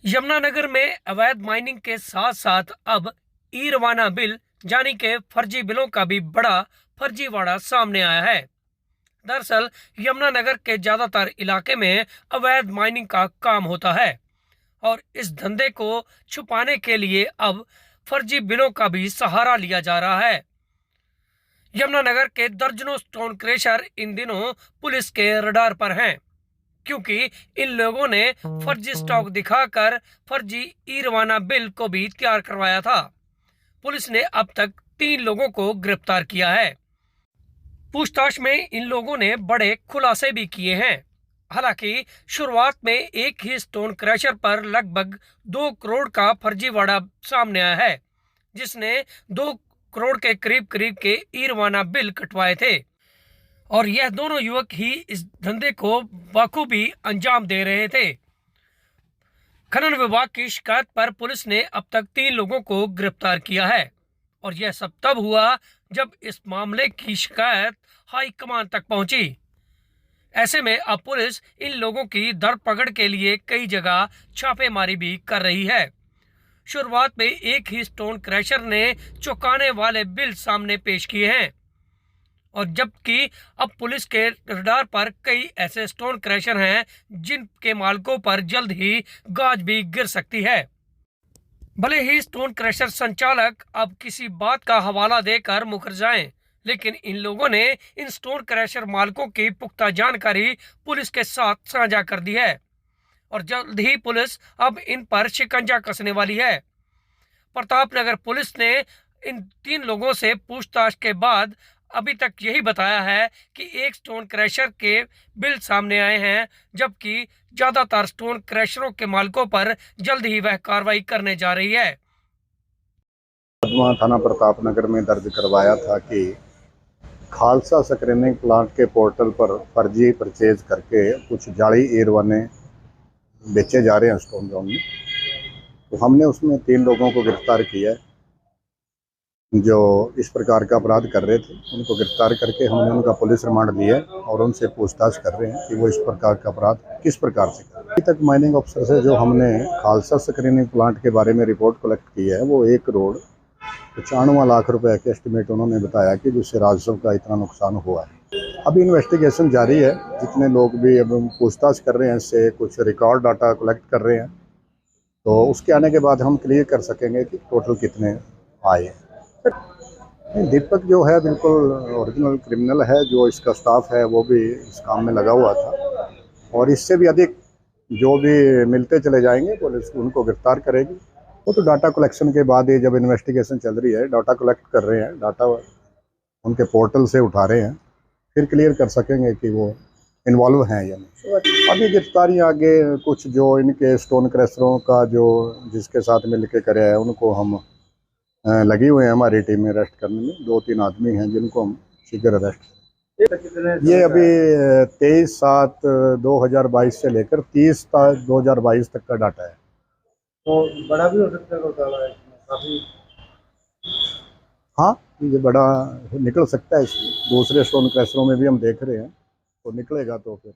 यमुनानगर में अवैध माइनिंग के साथ साथ अब ई रवाना बिल यानी के फर्जी बिलों का भी बड़ा फर्जीवाड़ा सामने आया है। दरअसल यमुनानगर के ज्यादातर इलाके में अवैध माइनिंग का काम होता है और इस धंधे को छुपाने के लिए अब फर्जी बिलों का भी सहारा लिया जा रहा है। यमुनानगर के दर्जनों स्टोन क्रशर इन दिनों पुलिस के रडार पर हैं, क्योंकि इन लोगों ने फर्जी स्टॉक दिखाकर फर्जी ई रवाना बिल को भी तैयार करवाया था। पुलिस ने अब तक 3 लोगों को गिरफ्तार किया है। पूछताछ में इन लोगों ने बड़े खुलासे भी किए हैं। हालांकि शुरुआत में एक ही स्टोन क्रशर पर लगभग 2 करोड़ का फर्जीवाड़ा सामने आया है, जिसने 2 करोड़ के करीब करीब के ई रवाना बिल कटवाए थे और यह दोनों युवक ही इस धंधे को बखूबी अंजाम दे रहे थे। खनन विभाग की शिकायत पर पुलिस ने अब तक 3 लोगों को गिरफ्तार किया है और यह सब तब हुआ जब इस मामले की शिकायत हाई कमान तक पहुंची। ऐसे में अब पुलिस इन लोगों की धरपकड़ के लिए कई जगह छापेमारी भी कर रही है। शुरुआत में एक ही स्टोन क्रशर ने चौंकाने वाले बिल सामने पेश किए हैं और जबकि अब पुलिस के रडार पर कई ऐसे स्टोन क्रशर हैं जिनके मालिकों पर जल्द ही गाज भी गिर सकती है। भले ही स्टोन क्रशर संचालक अब किसी बात का हवाला देकर मुकर जाएं, लेकिन इन लोगों ने इन स्टोन क्रशर मालिकों की पुख्ता जानकारी पुलिस के साथ साझा कर दी है और जल्द ही पुलिस अब इन पर शिकंजा कसने वाली है। प्रतापनगर पुलिस ने इन 3 लोगों से पूछताछ के बाद अभी तक यही बताया है कि एक स्टोन क्रशर के बिल सामने आए हैं, जबकि ज्यादातर स्टोन क्रशरों के मालिकों पर जल्द ही वह कार्रवाई करने जा रही है। मुकदमा थाना प्रतापनगर में दर्ज करवाया था कि खालसा स्क्रीनिंग प्लांट के पोर्टल पर फर्जी परचेज करके कुछ जाली एयरवाने बेचे जा रहे हैं स्टोन जोन में। तो हमने उसमें 3 लोगों को गिरफ्तार किया है जो इस प्रकार का अपराध कर रहे थे। उनको गिरफ्तार करके हमने उनका पुलिस रिमांड लिया है और उनसे पूछताछ कर रहे हैं कि वो इस प्रकार का अपराध किस प्रकार से कर रहे हैं। अभी तक माइनिंग अफसर से जो हमने खालसा स्क्रीनिंग प्लांट के बारे में रिपोर्ट कलेक्ट की है वो 1 करोड़ 95 लाख रुपए के एस्टिमेट उन्होंने बताया कि जिससे राजस्व का इतना नुकसान हुआ है। अभी इन्वेस्टिगेशन जारी है। जितने लोग भी अब पूछताछ कर रहे हैं, इससे कुछ रिकॉर्ड डाटा कलेक्ट कर रहे हैं, तो उसके आने के बाद हम क्लियर कर सकेंगे कि टोटल कितने आए। दीपक जो है बिल्कुल ओरिजिनल क्रिमिनल है। जो इसका स्टाफ है वो भी इस काम में लगा हुआ था और इससे भी अधिक जो भी मिलते चले जाएंगे पुलिस उनको गिरफ्तार करेगी। वो तो डाटा कलेक्शन के बाद ही, जब इन्वेस्टिगेशन चल रही है, डाटा कलेक्ट कर रहे हैं, डाटा उनके पोर्टल से उठा रहे हैं, फिर क्लियर कर सकेंगे कि वो इन्वॉल्व हैं या नहीं। अभी गिरफ्तारियाँ आगे कुछ जो इनके स्टोन क्रशरों का जो जिसके साथ मिल के करे हैं उनको हम लगी हुए हैं हमारी टीम में अरेस्ट करने में। 2-3 आदमी हैं जिनको हम शीघ्र अरेस्ट। ये अभी 23/7/2022 से लेकर 30/2022 तक का डाटा है। तो बड़ा भी हो सकता है घोटाला इसमें काफी। हाँ, ये बड़ा निकल सकता है। दूसरे स्टोन क्रशरों में भी हम देख रहे हैं, तो निकलेगा तो फिर